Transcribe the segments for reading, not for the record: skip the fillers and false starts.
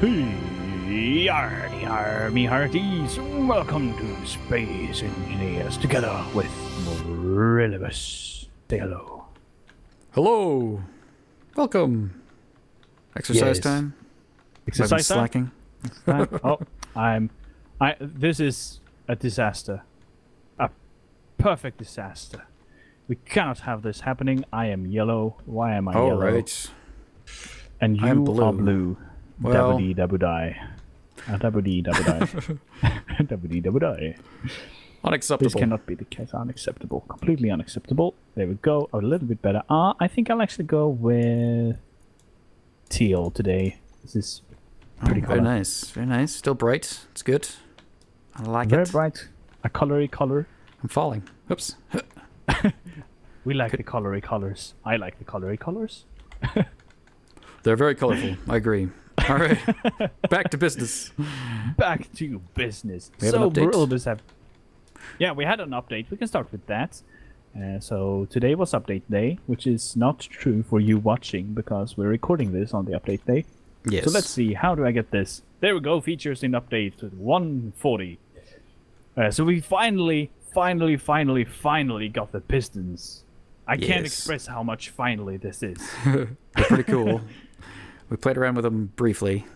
Yardy, me hearties, welcome to Space Engineers together with Rilibus. Say hello. Hello. Welcome. Exercise time. Exercise time? Slacking. Oh, this is a disaster. A perfect disaster. We cannot have this happening. I am yellow. Why am I yellow? Right. And you I'm blue. are blue. Well- Dabba-dee, dabba-die. Dabba-dee, dabba-die. Dabba-dee, dabba-die. Unacceptable. This cannot be the case. Unacceptable. Completely unacceptable. There we go. A little bit better. I think I'll actually go with teal today. This is pretty Very color. nice. Very nice. Still bright. It's good. I like Very it. bright. A colory color. I'm falling. Oops. We like the colory colors. I like the colory colors. They're very colorful. I agree. All right. Back to business. Back to business. We have an update? Rilibus have... Yeah, we had an update. We can start with that. So today was update day, which is not true for you watching because we're recording this on the update day. Yes. So let's see. How do I get this? There we go. Features in update 140. So we finally got the Pistons. I can't Yes. express how much finally this is. They're pretty cool. We played around with them briefly,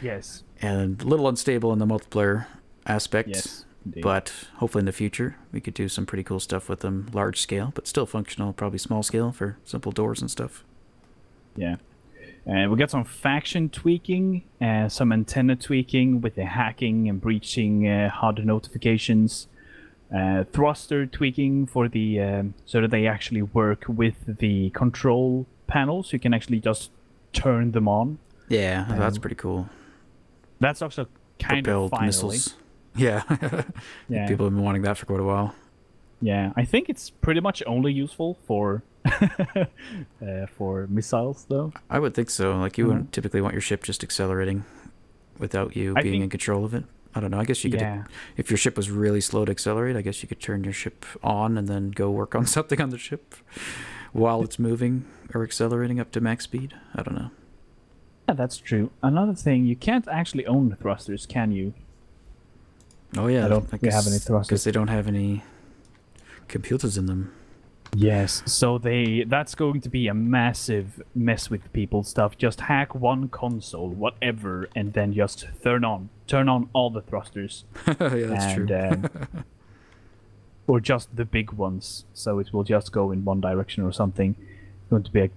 Yes. and a little unstable in the multiplayer aspect. Yes. Indeed. But hopefully in the future we could do some pretty cool stuff with them, large scale, but still functional, probably small scale for simple doors and stuff. Yeah. We got some faction tweaking, some antenna tweaking with the hacking and breaching HUD notifications, thruster tweaking for the so that they actually work with the control panels. You can actually just turn them on. Yeah, that's pretty cool. That's also kind of Propelled finally. missiles. Yeah. Yeah. People have been wanting that for quite a while. Yeah, I think it's pretty much only useful for missiles, though. I would think so. Like, you wouldn't typically want your ship just accelerating without you I being think- in control of it. I don't know. I guess you could, Yeah. if your ship was really slow to accelerate, I guess you could turn your ship on and then go work on something on the ship while it's moving or accelerating up to max speed. I don't know. Yeah, that's true. Another thing, you can't actually own the thrusters, can you? Oh, yeah. I don't think we have any thrusters. Because they don't have any computers in them. Yes, so that's going to be a massive mess with people stuff. Just hack one console, whatever, and then just turn on all the thrusters. Yeah, that's true. Or just the big ones, so it will just go in one direction or something. It's going to be a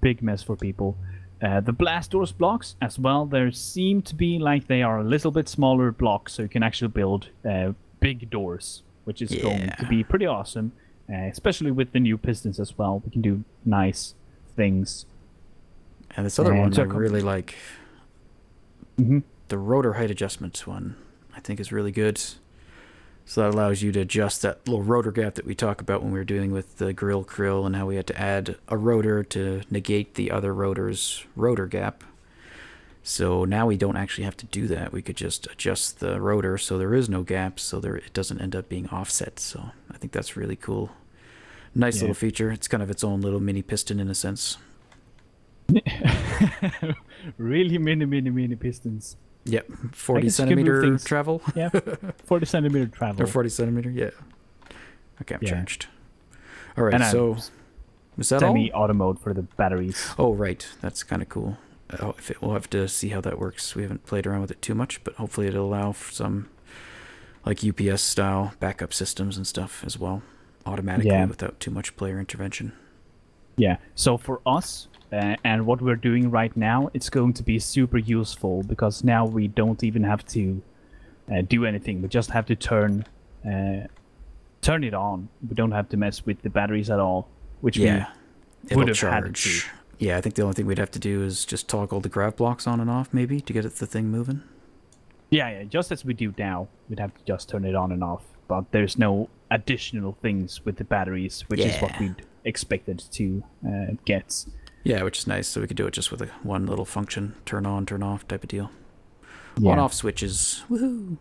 big mess for people. The blast doors blocks as well, there seem to be like they are a little bit smaller blocks, so you can actually build big doors, which is going to be pretty awesome. Especially with the new Pistons as well. We can do nice things. And this other one so I really like. Mhm. The rotor height adjustment one, I think, is really good. So that allows you to adjust that little rotor gap that we talk about when we were dealing with the grill krill and how we had to add a rotor to negate the other rotor's rotor gap. So now we don't actually have to do that. We could just adjust the rotor so there is no gap, so it doesn't end up being offset. So I think that's really cool. Nice little feature. It's kind of its own little mini piston in a sense. Really mini Pistons. Yep, I 40 guess you can move centimeter things- travel. Yeah, 40 centimeter travel. Or 40 centimeter, yeah. Okay, I'm Yeah. charged. All right, And so is that all? Semi-auto mode for the batteries. Oh, right. That's kind of cool. We'll have to see how that works. We haven't played around with it too much, but hopefully it'll allow for some like UPS style backup systems and stuff as well, automatically without too much player intervention. Yeah, so for us, and what we're doing right now, it's going to be super useful because now we don't even have to do anything. We just have to turn it on. We don't have to mess with the batteries at all, which we would have had to. Yeah, I think the only thing we'd have to do is just toggle the grav blocks on and off, maybe, to get the thing moving. Yeah, just as we do now, we'd have to just turn it on and off. But there's no additional things with the batteries, which is what we'd expected to get. Yeah, which is nice. So we could do it just with one little function, turn on, turn off type of deal. Yeah. On-off switches. Woohoo!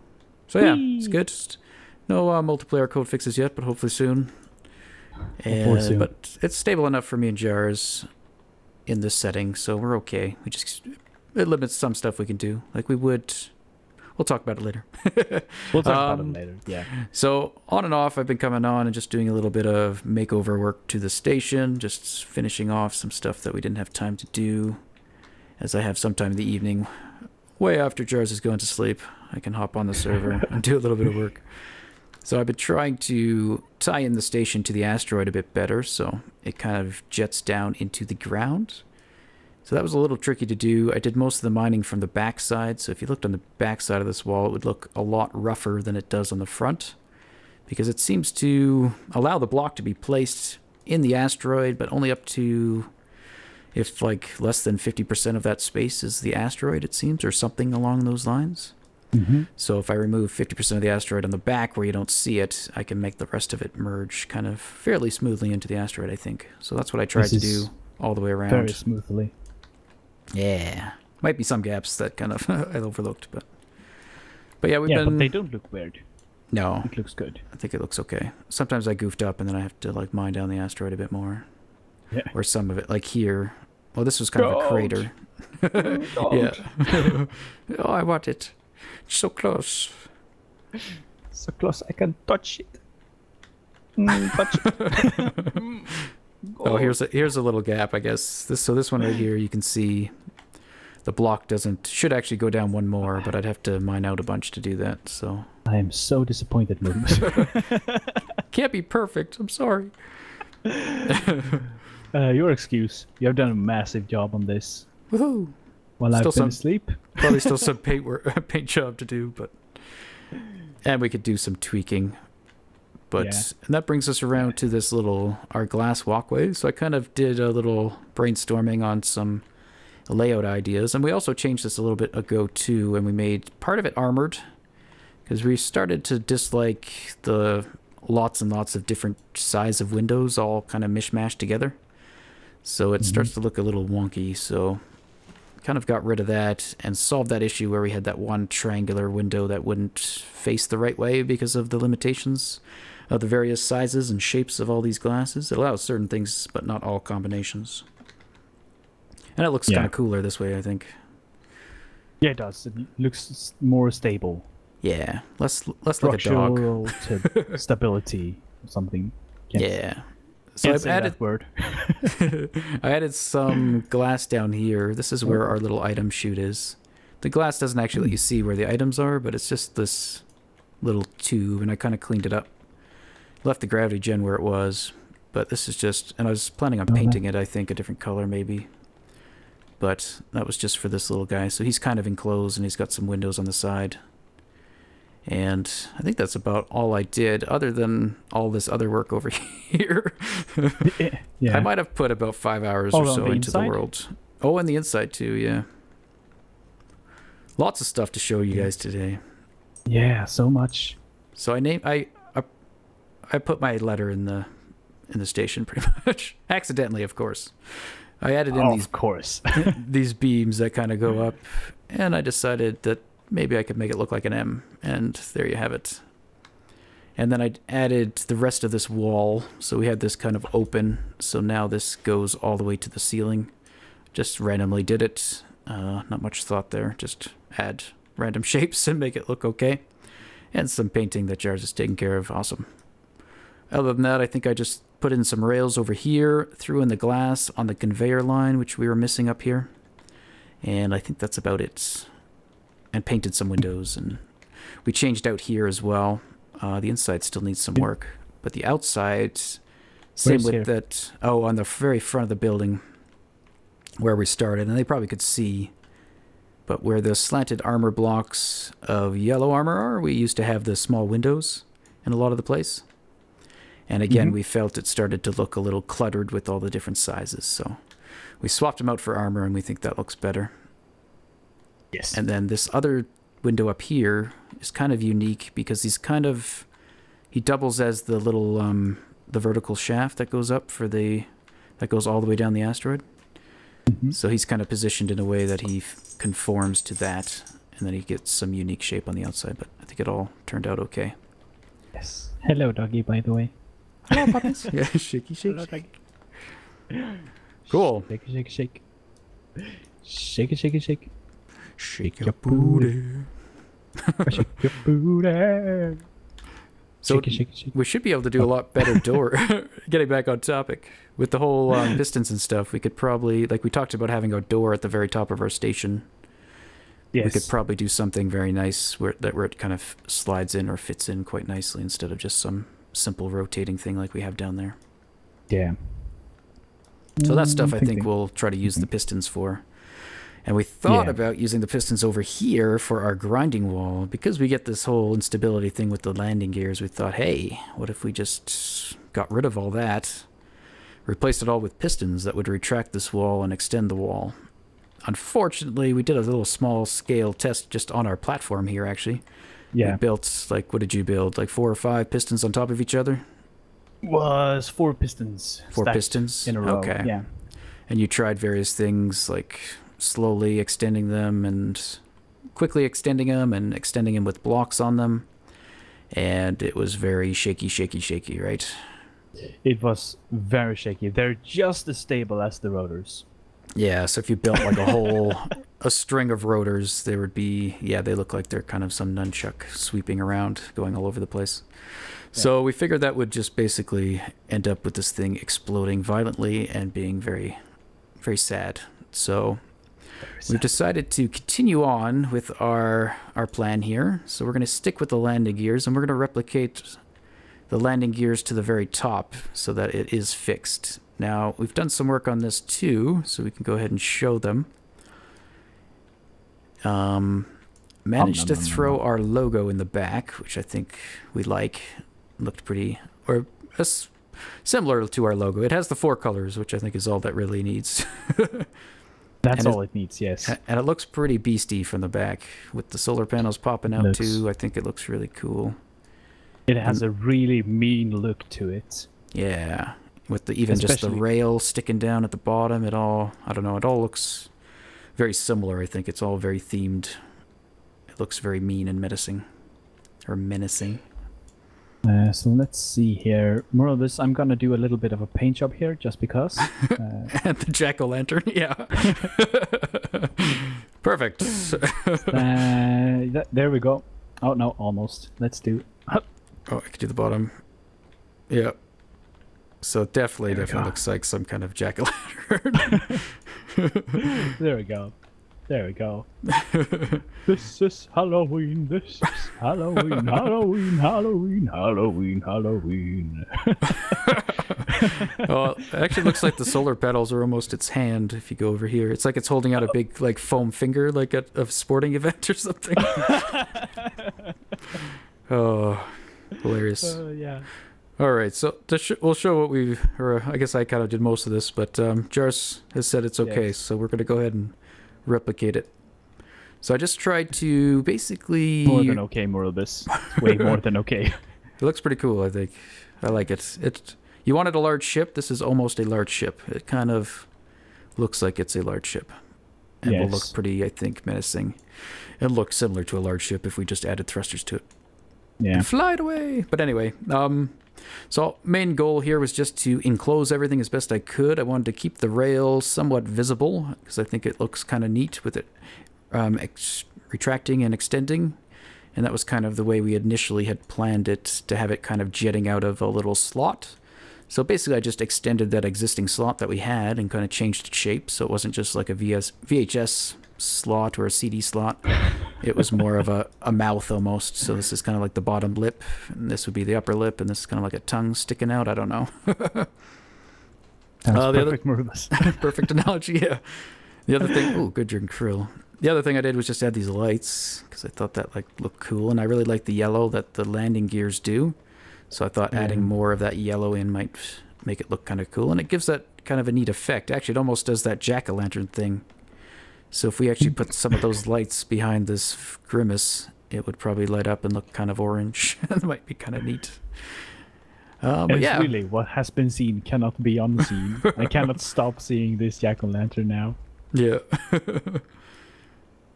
So yeah, it's good. No multiplayer code fixes yet, but hopefully soon. But it's stable enough for me and Jars in this setting, so we're okay. We just it limits some stuff we can do. Like we'll talk about it later. We'll talk about it later. Yeah. So on and off, I've been coming on and just doing a little bit of makeover work to the station, just finishing off some stuff that we didn't have time to do. As I have sometime in the evening, way after Jars is going to sleep, I can hop on the server and do a little bit of work. So I've been trying to tie in the station to the asteroid a bit better, so it kind of jets down into the ground. So that was a little tricky to do. I did most of the mining from the back side, so if you looked on the back side of this wall, it would look a lot rougher than it does on the front, because it seems to allow the block to be placed in the asteroid, but only up to, if like less than 50% of that space is the asteroid, it seems, or something along those lines. So if I remove 50% of the asteroid on the back where you don't see it, I can make the rest of it merge kind of fairly smoothly into the asteroid, I think. So that's what I tried to do all the way around. Very smoothly. Yeah. Might be some gaps that kind of I overlooked, but yeah, but they don't look weird. No. It looks good. I think it looks okay. Sometimes I goofed up and then I have to like mine down the asteroid a bit more. Yeah. Or some of it, like here. Well, this was kind of a crater. Yeah. Oh, I want it. It's so close. So close I can touch it. Touch it. Oh, here's a little gap, I guess. This one right here, you can see the block should actually go down one more, but I'd have to mine out a bunch to do that. So I am so disappointed, Moose. Can't be perfect. I'm sorry. Your excuse. You have done a massive job on this. Woohoo! While I've been asleep. Probably still some paint job to do, and we could do some tweaking. And that brings us around to this our glass walkway. So I kind of did a little brainstorming on some layout ideas. And we also changed this a little bit ago too. And we made part of it armored, because we started to dislike the lots and lots of different size of windows all kind of mishmashed together. So it starts to look a little wonky. So kind of got rid of that and solved that issue where we had that one triangular window that wouldn't face the right way because of the limitations of the various sizes and shapes of all these glasses. It allows certain things, but not all combinations. And it looks kind of cooler this way, I think. Yeah, it does. It looks more stable. Yeah, less like a dog. To stability or something. Yeah. So I've added that word. I added some glass down here. This is where our little item chute is. The glass doesn't actually let you see where the items are, but it's just this little tube, and I kind of cleaned it up. Left the gravity gen where it was, but this is just, and I was planning on painting it, I think, a different color maybe. But that was just for this little guy. So he's kind of enclosed, and he's got some windows on the side. And I think that's about all I did, other than all this other work over here. I might have put about 5 hours or so into the world. Oh, and the inside too, yeah. Lots of stuff to show you guys today. Yeah, so much. So I put my letter in the station pretty much. Accidentally, of course. I added in these beams that kind of go up, and I decided that maybe I could make it look like an M, and there you have it. And then I added the rest of this wall, so we had this kind of open, so now this goes all the way to the ceiling. Just randomly did it, not much thought there, just add random shapes and make it look okay. And some painting that Jars is taking care of, awesome. Other than that, I think I just put in some rails over here, threw in the glass on the conveyor line, which we were missing up here. And I think that's about it. And painted some windows, and we changed out here as well. The inside still needs some work, but the outside, same with that. Oh, on the very front of the building where we started, and they probably could see, but where the slanted armor blocks of yellow armor are, we used to have the small windows in a lot of the place. And again, we felt it started to look a little cluttered with all the different sizes, so we swapped them out for armor, and we think that looks better. Yes. And then this other window up here is kind of unique because he doubles as the little the vertical shaft that goes up that goes all the way down the asteroid. So he's kind of positioned in a way that he conforms to that, and then he gets some unique shape on the outside, but I think it all turned out okay. Yes. Hello, doggy, by the way. Hello, puppies. Yeah, shaky, shake. Hello, doggy. Cool. Shake, shake, shake. Shake it, shake it, shake. Shake your booty. Shake your booty. So Shake it, shake it, shake it. we should be able to do a lot better door. Getting back on topic with the whole pistons and stuff, we could probably, like we talked about having a door at the very top of our station. Yes. We could probably do something very nice where it kind of slides in or fits in quite nicely instead of just some simple rotating thing like we have down there. Yeah. So that stuff I think we'll try to use the pistons for. And we thought about using the pistons over here for our grinding wall. Because we get this whole instability thing with the landing gears, we thought, hey, what if we just got rid of all that, replaced it all with pistons that would retract this wall and extend the wall. Unfortunately, we did a little small-scale test just on our platform here, actually. Yeah. We built, like, what did you build? Like 4 or 5 pistons on top of each other? Was 4 pistons. 4 stacked pistons? in a row. Okay. Yeah. And you tried various things, like slowly extending them and quickly extending them and extending them with blocks on them. And it was very shaky, right? It was very shaky. They're just as stable as the rotors. Yeah, so if you built like a string of rotors, they would be, they look like they're kind of some nunchuck sweeping around, going all over the place. Yeah. So we figured that would just basically end up with this thing exploding violently and being very, very sad. So we've decided to continue on with our plan here. So we're going to stick with the landing gears, and we're going to replicate the landing gears to the very top so that it is fixed. Now, we've done some work on this too, so we can go ahead and show them. Managed to throw our logo in the back, which I think we like. Looked pretty, or similar to our logo. It has the 4 colors, which I think is all that really needs. That's all it needs, yes. And it looks pretty beastie from the back, with the solar panels popping out too. I think it looks really cool. It has a really mean look to it. Yeah. With just the rail sticking down at the bottom, it all looks very similar. I think it's all very themed. It looks very mean and menacing. So let's see here. More of this, I'm going to do a little bit of a paint job here, just because. And the jack-o'-lantern, yeah. Perfect. There we go. Oh, no, almost. Let's do... Oh, I could do the bottom. Yeah. So it definitely looks like some kind of jack-o'-lantern. There we go. This is Halloween. This is Halloween. Well, it actually looks like the solar panels are almost its hand if you go over here. It's like it's holding out a big like foam finger like at a sporting event or something. Oh, hilarious. Yeah. All right, so we'll show what I guess I kind of did most of this, but Jars has said it's okay, so we're going to go ahead and replicate it. So I just tried to basically... More than okay, more of this. Way more than okay. It looks pretty cool, I think. I like it. You wanted a large ship? This is almost a large ship. It kind of looks like it's a large ship. And will look pretty, I think, menacing. It looks similar to a large ship if we just added thrusters to it. Yeah. And fly it away! But anyway, so main goal here was just to enclose everything as best I could. I wanted to keep the rail somewhat visible because I think it looks kind of neat with it retracting and extending. And that was kind of the way we initially had planned it, to have it kind of jetting out of a little slot. So basically I just extended that existing slot that we had and kind of changed its shape so it wasn't just like a VHS slot or a CD slot. It was more of a mouth almost. So this is kind of like the bottom lip, and this would be the upper lip, and this is kind of like a tongue sticking out. I don't know. Perfect, Marvelous. Perfect analogy, yeah. The other thing, oh, good drink krill. The other thing I did was just add these lights because I thought that looked cool, and I really like the yellow that the landing gears do. So I thought adding more of that yellow in might make it look kind of cool, and it gives that kind of a neat effect. Actually, it almost does that jack-o'-lantern thing. So if we actually put some of those lights behind this grimace, it would probably light up and look kind of orange. It might be kind of neat. But yeah, really, what has been seen cannot be unseen. I cannot stop seeing this jack-o'-lantern now. Yeah.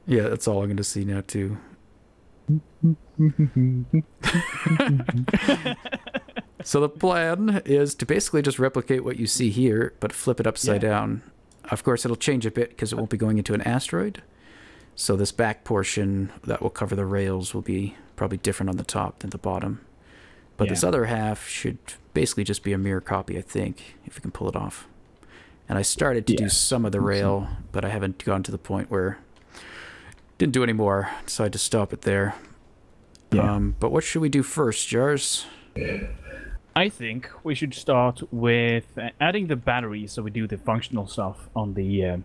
Yeah, that's all I'm going to see now too. So the plan is to basically just replicate what you see here, but flip it upside down. Of course, it'll change a bit because it won't be going into an asteroid. So this back portion that will cover the rails will be probably different on the top than the bottom. But this other half should basically just be a mirror copy, I think, if we can pull it off. And I started to do some of the rail, but I haven't gotten to the point where didn't do any more. Decided to stop it there. Yeah. But what should we do first, Jars? I think we should start with adding the batteries, so we do the functional stuff on the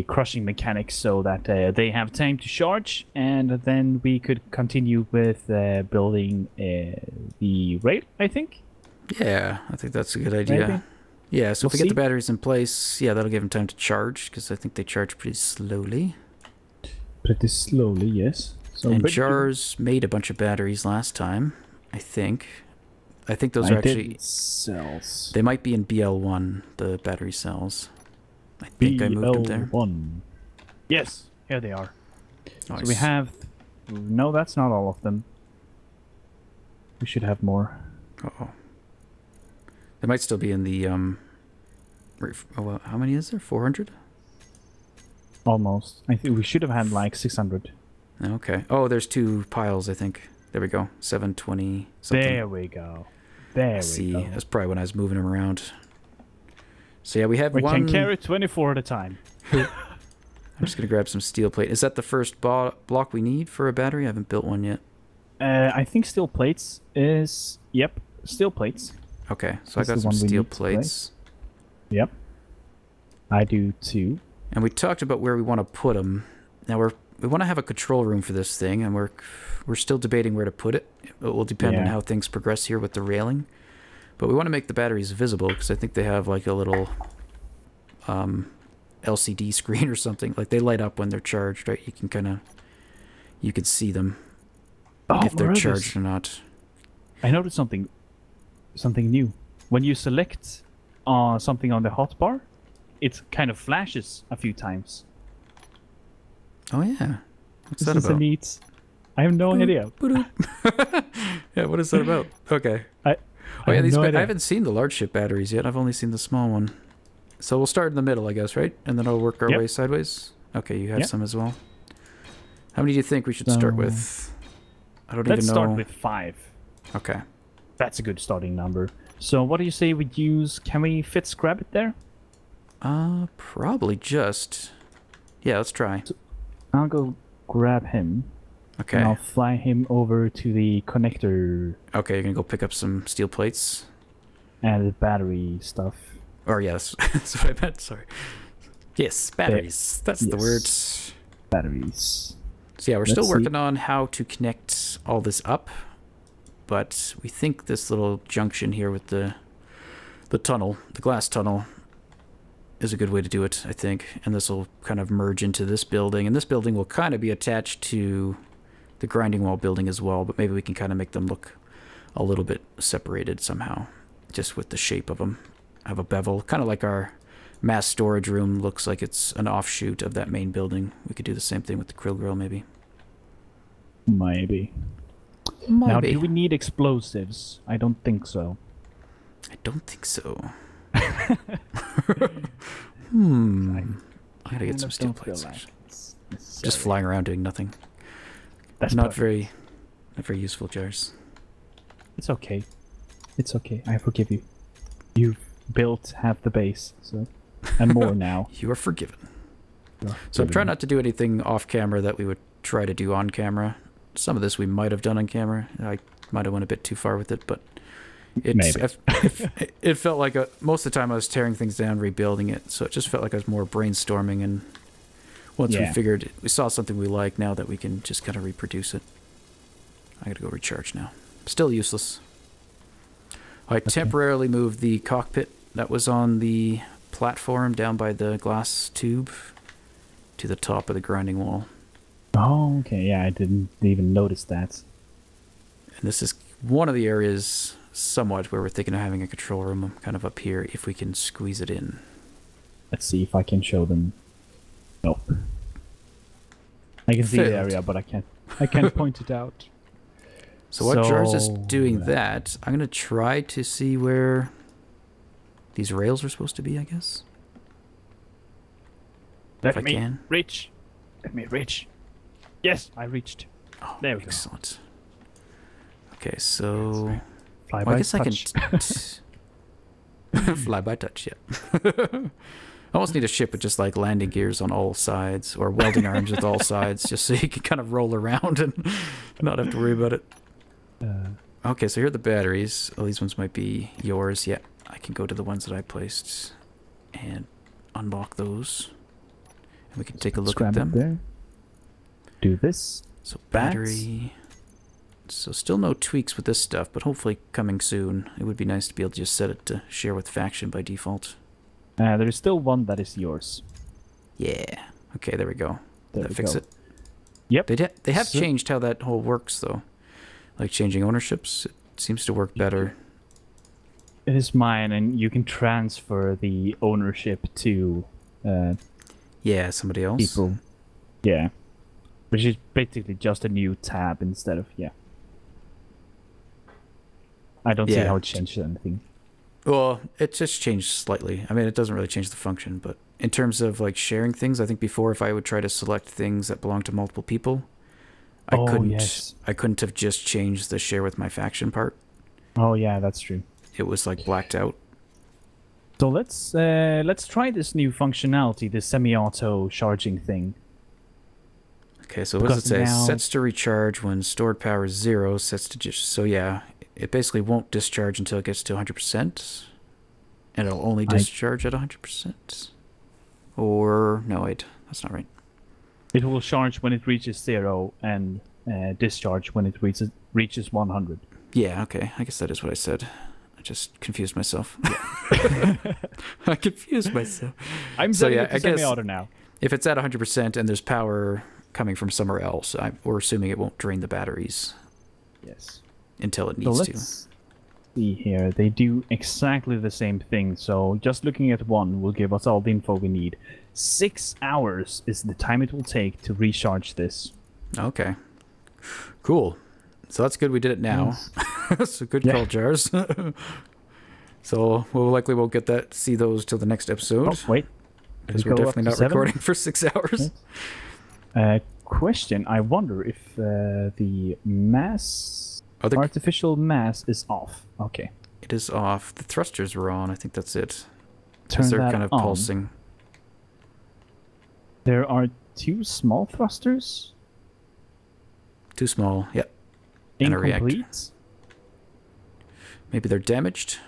crushing mechanics, so that they have time to charge, and then we could continue with building the rail, I think. Yeah, I think that's a good idea. Maybe. Yeah, so if we We'll get the see. batteries in place, yeah, that'll give them time to charge, because I think they charge pretty slowly. Pretty slowly, yes. So, And Jars made a bunch of batteries last time, I think. I think those are actually... cells. They might be in BL1, the battery cells. I think I moved them there. BL1. Yes, here they are. Nice. So we have... No, that's not all of them. We should have more. Uh-oh. They might still be in the... well, how many is there? 400? Almost. I think we should have had like 600. Okay. Oh, there's 2 piles, I think. There we go. 720 something. There we go. There we go. That's probably when I was moving them around. So yeah, we have We one... can carry 24 at a time. I'm just going to grab some steel plate. Is that the first block we need for a battery? I haven't built one yet. I think steel plates is... Yep, steel plates. Okay, so That's I got the some one we steel need to plates. Yep. I do too. And we talked about where we want to put them. Now we want to have a control room for this thing, and we're still debating where to put it. It will depend on how things progress here with the railing. But we want to make the batteries visible, because I think they have like a little LCD screen or something. Like they light up when they're charged, right? You can see them if they're charged or not. I noticed something new. When you select something on the hotbar, it kind of flashes a few times. Oh yeah, what's This that is about? neat. I have no idea. Yeah, what is that about? Okay. I haven't seen the large ship batteries yet. I've only seen the small one. So we'll start in the middle, I guess, right? And then I'll work our way sideways. Okay, you have some as well. How many do you think we should start with? I don't even know. Let's start with 5. Okay. That's a good starting number. So what do you say we use? Can we fit scrap it there? Probably just... Yeah, let's try. I'll go grab him. Okay. And I'll fly him over to the connector. Okay, you're gonna go pick up some steel plates? And the battery stuff. Or yes, that's what I meant, sorry. Yes, batteries. That's the word. Batteries. So yeah, we're still working on how to connect all this up. But we think this little junction here with the tunnel, the glass tunnel, is a good way to do it, I think. And this will kind of merge into this building. And this building will kind of be attached to the grinding wall building as well. But maybe we can kind of make them look a little bit separated somehow, just with the shape of them. Have a bevel, kind of like our mass storage room looks like it's an offshoot of that main building. We could do the same thing with the krill grill, maybe. Maybe. Now, do we need explosives? I don't think so. I don't think so. I gotta get some steel plates. Just flying around doing nothing. That's not very useful, Jars. It's okay. It's okay. I forgive you. You've built half the base, so and more now. You are forgiven. So I'm trying not to do anything off camera that we would try to do on camera. Some of this we might have done on camera. I might have went a bit too far with it, but it felt like most of the time I was tearing things down, rebuilding it. So it just felt like I was more brainstorming. And once we saw something we like, now that we can just kind of reproduce it. I gotta go recharge now. Still useless. I temporarily moved the cockpit that was on the platform down by the glass tube to the top of the grinding wall. Oh, okay. Yeah, I didn't even notice that. And this is one of the areas somewhat where we're thinking of having a control room kind of up here if we can squeeze it in. Let's see if I can show them. Nope. I can see the area, but I can't point it out. So while Jars is doing that, I'm going to try to see where these rails are supposed to be, I guess. Let me reach. Let me reach. Yes, I reached. Oh, there we excellent. Okay, so Fly well, by I guess touch. I can fly by touch. Yeah. I almost need a ship with just like landing gears on all sides, or welding arms with all sides, just so you can kind of roll around and not have to worry about it. Okay, so here are the batteries. Oh, these ones might be yours. Yeah, I can go to the ones that I placed and unlock those. And we can take a look at them. There. Do this. So battery. So still no tweaks with this stuff, but hopefully coming soon. It would be nice to be able to just set it to share with faction by default. There is still one that is yours. Yeah. Okay, there we go. There Did that we fix go. it? Yep. They have changed how that whole works, though. Like changing ownerships, it seems to work better. It is mine, and you can transfer the ownership to Yeah, somebody else. people. Yeah. Which is basically just a new tab instead of, yeah. I don't see how it changes anything. Well, it just changed slightly. I mean, it doesn't really change the function, but in terms of like sharing things, I think before if I would try to select things that belong to multiple people, I couldn't have just changed the share with my faction part. Oh yeah, that's true. It was like blacked out. So let's try this new functionality, the semi-auto charging thing. Okay, so what does it say? Sets to recharge when stored power is 0, sets to just... So yeah, it basically won't discharge until it gets to 100%. And it'll only discharge at 100%. Or... No, wait. That's not right. It will charge when it reaches 0 and discharge when it reaches 100. Yeah, okay. I guess that is what I said. I just confused myself. I confused myself. I'm setting it to semi-auto now. If it's at 100% and there's power coming from somewhere else, we're assuming it won't drain the batteries. Yes. Until it needs to. Let's see here. They do exactly the same thing, so just looking at one will give us all the info we need. 6 hours is the time it will take to recharge this. Okay. Cool. So that's good we did it now. So good call, Jars. So we'll likely won't get that, see those till the next episode. Oh, wait. Because we're definitely not recording for 6 hours. Question, I wonder if the mass, artificial mass is off. Okay. It is off. The thrusters were on. I think that's it. Turn they're that kind of on. pulsing. There are 2 small thrusters. Too small, yep. And a reactor. Incomplete? Maybe they're damaged?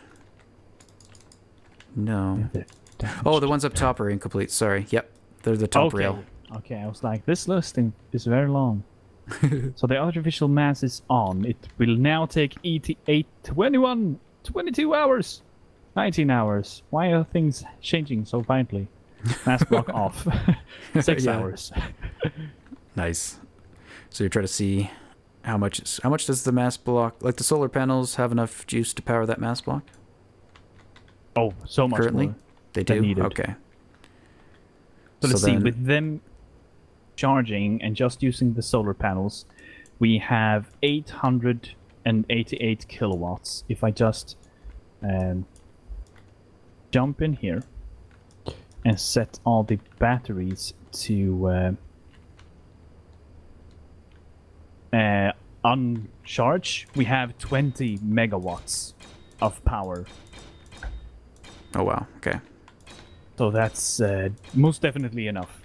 No. Yeah, oh, the ones up top are incomplete. Sorry. Yep. They're the top rail. Okay, I was like, this listing is very long. So the artificial mass is on. It will now take 22 hours. 19 hours. Why are things changing so violently? Mass block off. 6 hours. Nice. So you're trying to see how much does the mass block, like the solar panels, have enough juice to power that mass block? Oh, so much currently more. They do? Needed. Okay. So let's see, with them charging and just using the solar panels, we have 888 kilowatts. If I just jump in here and set all the batteries to uncharge, we have 20 megawatts of power. Oh wow, okay. So that's most definitely enough.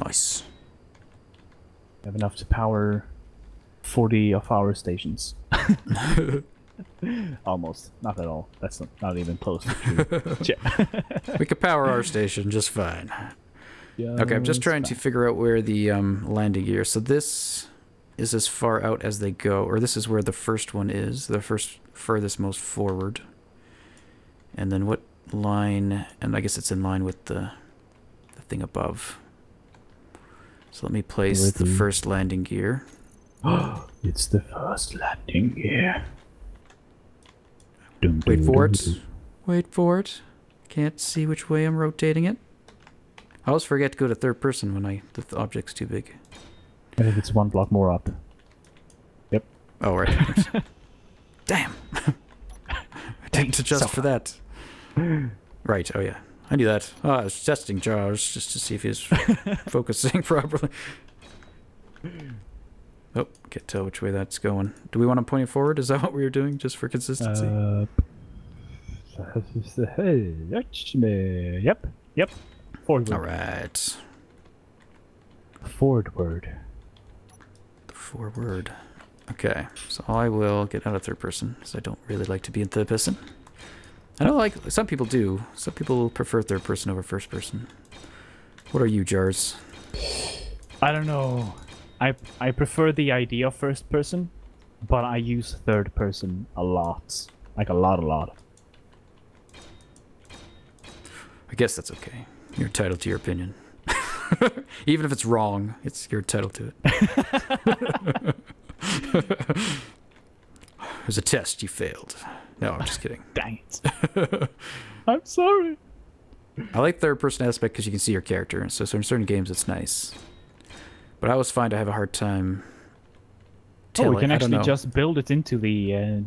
Nice. We have enough to power 40 of our stations. Almost. Not at all. That's not even close to true. We could power our station just fine. Okay, I'm just trying to figure out where the landing gear. So this is as far out as they go, or this is where the first one is, the furthest most forward. And then what line? And I guess it's in line with the thing above. So let me place the first landing gear. It's the first landing gear. Wait for it. Wait for it. Can't see which way I'm rotating it. I always forget to go to third person when the object's too big. I think it's 1 block more up. Yep. Oh, right. Damn. I didn't adjust for that. Right, oh yeah. I knew that. Oh, I was testing Jars just to see if he's focusing properly. Oh, can't tell which way that's going. Do we want him pointing forward? Is that what we were doing, just for consistency? Yep. Forward. All right. Forward. Forward. Okay, so I will get out of third person, because I don't really like to be in third person. I know, like, some people do. Some people prefer third person over first person. What are you, Jars? I don't know. I prefer the idea of first person, but I use third person a lot. Like a lot. I guess that's okay. You're entitled to your opinion. Even if it's wrong, you're entitled to it. It was a test, you failed. No, I'm just kidding. Dang it. I'm sorry. I like third person aspect because you can see your character, so in certain games it's nice. But I always find I have a hard time telling. Oh, we can actually just build it into the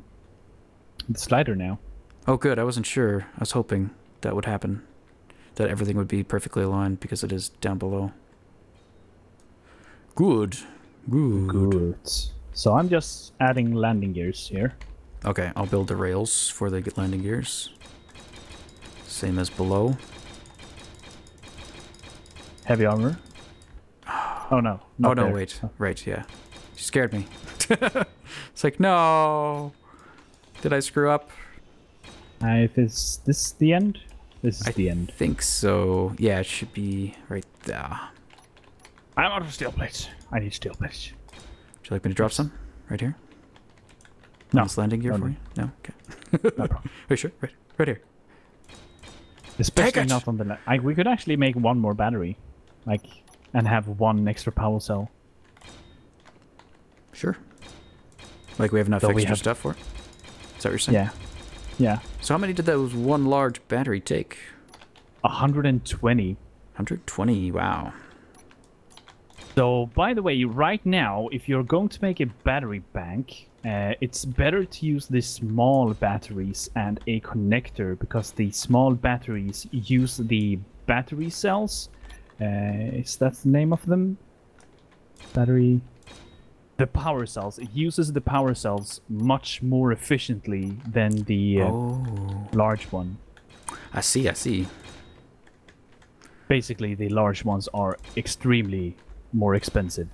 slider now. Oh, good. I wasn't sure. I was hoping that would happen. That everything would be perfectly aligned because it is down below. Good. So I'm just adding landing gears here. Okay, I'll build the rails for the landing gears. Same as below. Heavy armor. Oh no. Oh no, wait. Right, yeah. You scared me. It's like, no. Did I screw up? Is this the end? This is the end. I think so. Yeah, it should be right there. I'm out of steel plates. I need steel plates. Would you like me to drop some? Right here? No. On this landing gear for you? No? Okay. No problem. Are you sure? Right here. Especially not on the... we could actually make one more battery. Like, and have one extra power cell. Sure. Like we have enough extra stuff for it? Is that what you're saying? Yeah. So how many did those one large battery take? 120. 120, wow. So, by the way, right now, if you're going to make a battery bank, it's better to use the small batteries and a connector, because the small batteries use the battery cells. Is that the name of them? Battery... The power cells. It uses the power cells much more efficiently than the large one. I see. Basically, the large ones are extremely more expensive.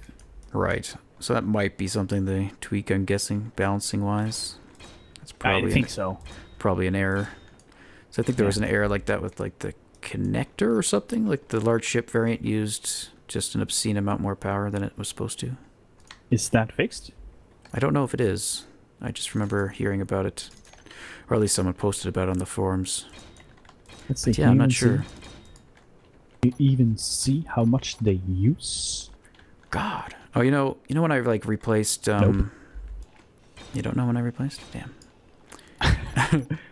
Right. So that might be something they tweak, I'm guessing, balancing-wise. That's probably I think so. Probably an error. So I think there was an error like that with like the connector or something. Like the large ship variant used just an obscene amount more power than it was supposed to. Is that fixed? I don't know if it is. I just remember hearing about it. Or at least someone posted about it on the forums. Let's see. Yeah, I'm not sure. You even see how much they use? God. Oh, you know when I like replaced Nope. You don't know when I replaced? Damn.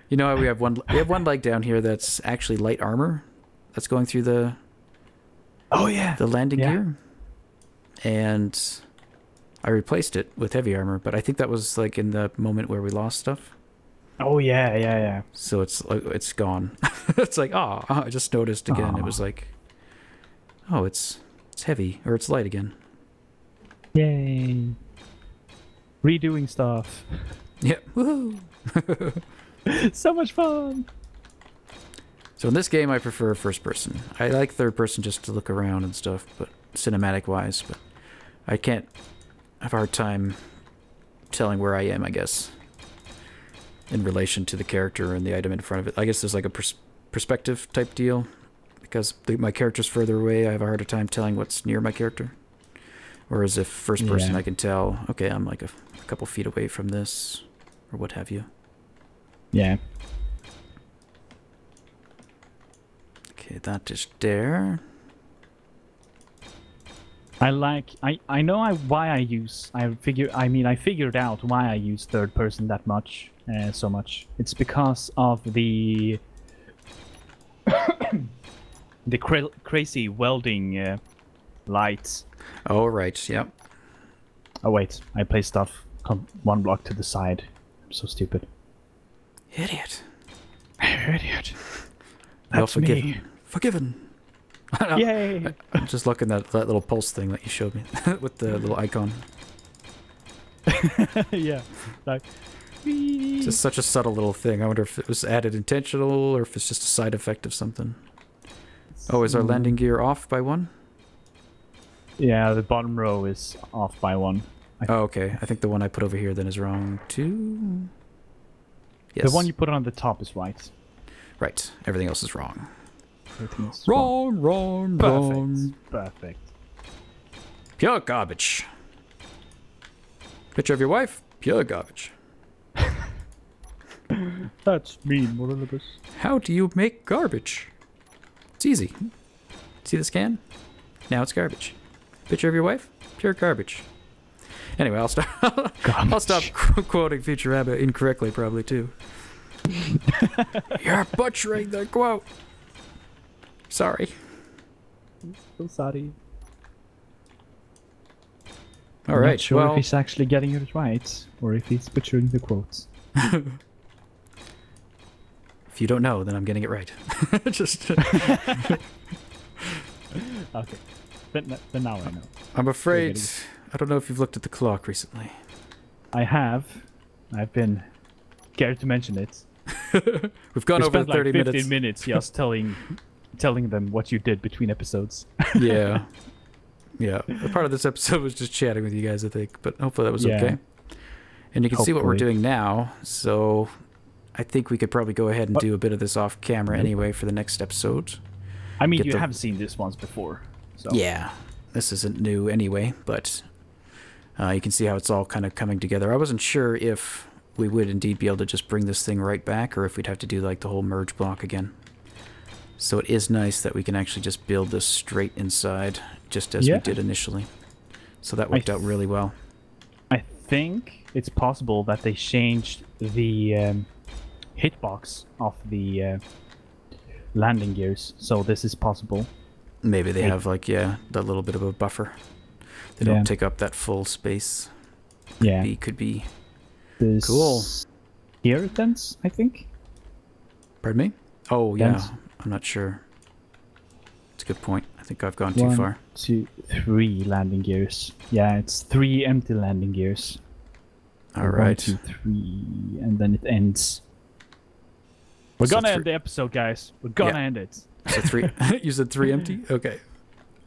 You know how we have one leg down here that's actually light armor that's going through the the landing gear? And I replaced it with heavy armor, but I think that was like in the moment where we lost stuff. Oh yeah. So it's gone. It's like, I just noticed again. It was like, oh, it's heavy, or it's light again. Yay. Redoing stuff. Yeah. Woohoo. So much fun. So in this game, I prefer first person. I like third person just to look around and stuff, but cinematic wise, but I can't have a hard time telling where I am, I guess, in relation to the character and the item in front of it. I guess there's like a perspective type deal, because my character's further away, I have a harder time telling what's near my character. Whereas if first person, I can tell, okay, I'm like a couple feet away from this, or what have you. Yeah. Okay, that is there. I know why I figured out why I use third person that much, so much. It's because of the crazy welding lights. Oh, right, yep. Oh wait, I placed stuff one block to the side. I'm so stupid. Idiot. Idiot. Well That's me. Forgiven. Yay! I'm just looking at that little pulse thing that you showed me with the little icon. Yeah. Like, It's just such a subtle little thing. I wonder if it was added intentional or if it's just a side effect of something. Oh, is our landing gear off by 1? yeah, the bottom row is off by 1. Oh, okay. I think the one I put over here then is wrong too. Yes. The one you put on the top is right. Right. Everything else is wrong. Everything is Wrong. Perfect. Pure garbage. Picture of your wife? Pure garbage. That's mean, Morelibus. How do you make garbage? It's easy. See the scan? Now it's garbage. Picture of your wife? Pure garbage. Anyway, I'll stop. I'll stop quoting Futurama incorrectly, probably too. You're butchering the quote. Sorry. So sorry. All I'm right. not sure well, if he's actually getting it right or if he's butchering the quotes. if you don't know, then I'm getting it right. Just. Okay. Then now I know. I'm afraid. I don't know if you've looked at the clock recently. I have. I've been scared to mention it. We've gone We over spent 30 like 15 minutes. minutes just telling them what you did between episodes. Yeah. Yeah. A part of this episode was just chatting with you guys, I think, but hopefully that was Yeah. okay. And you can see what we're Hopefully. doing now, so I think we could probably go ahead and do a bit of this off camera anyway for the next episode. I mean, Get you the- have seen this once before. So. Yeah. This isn't new anyway, but you can see how it's all kind of coming together. I wasn't sure if we would indeed be able to just bring this thing right back or if we'd have to do like the whole merge block again. So it is nice that we can actually just build this straight inside, just as we Yeah. did initially. So that worked out really well. I think it's possible that they changed the hitbox of the landing gears, so this is possible. Maybe they have like, yeah, that little bit of a buffer. They don't take up that full space. Could be. This Cool. Here it ends, I think. Pardon me? Oh, yeah. Ends. I'm not sure. It's a good point. I think I've gone too far. 1, 2, 3 landing gears. Yeah, it's 3 empty landing gears. All right. 1, 2, 3, and then it ends. We're So gonna end the episode, guys. We're gonna end it. So 3. You said 3 empty? Okay.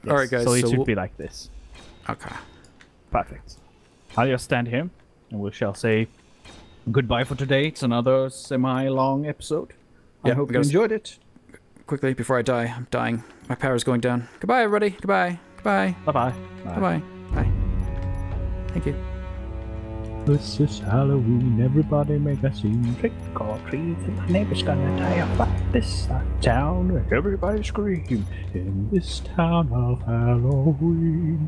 Yes, All right, guys. So it should we'll- be like this. Okay. Perfect. I'll just stand here, and we shall say goodbye for today. It's another semi-long episode. I Yeah, hope we you gotta enjoyed it. Quickly, before I die. I'm dying. My power's going down. Goodbye, everybody. Goodbye. Goodbye. Bye-bye. Bye-bye. Bye. Thank you. This is Halloween, everybody make a scene. Trick or treat, and my neighbor's gonna die of this town. Everybody scream in this town of Halloween.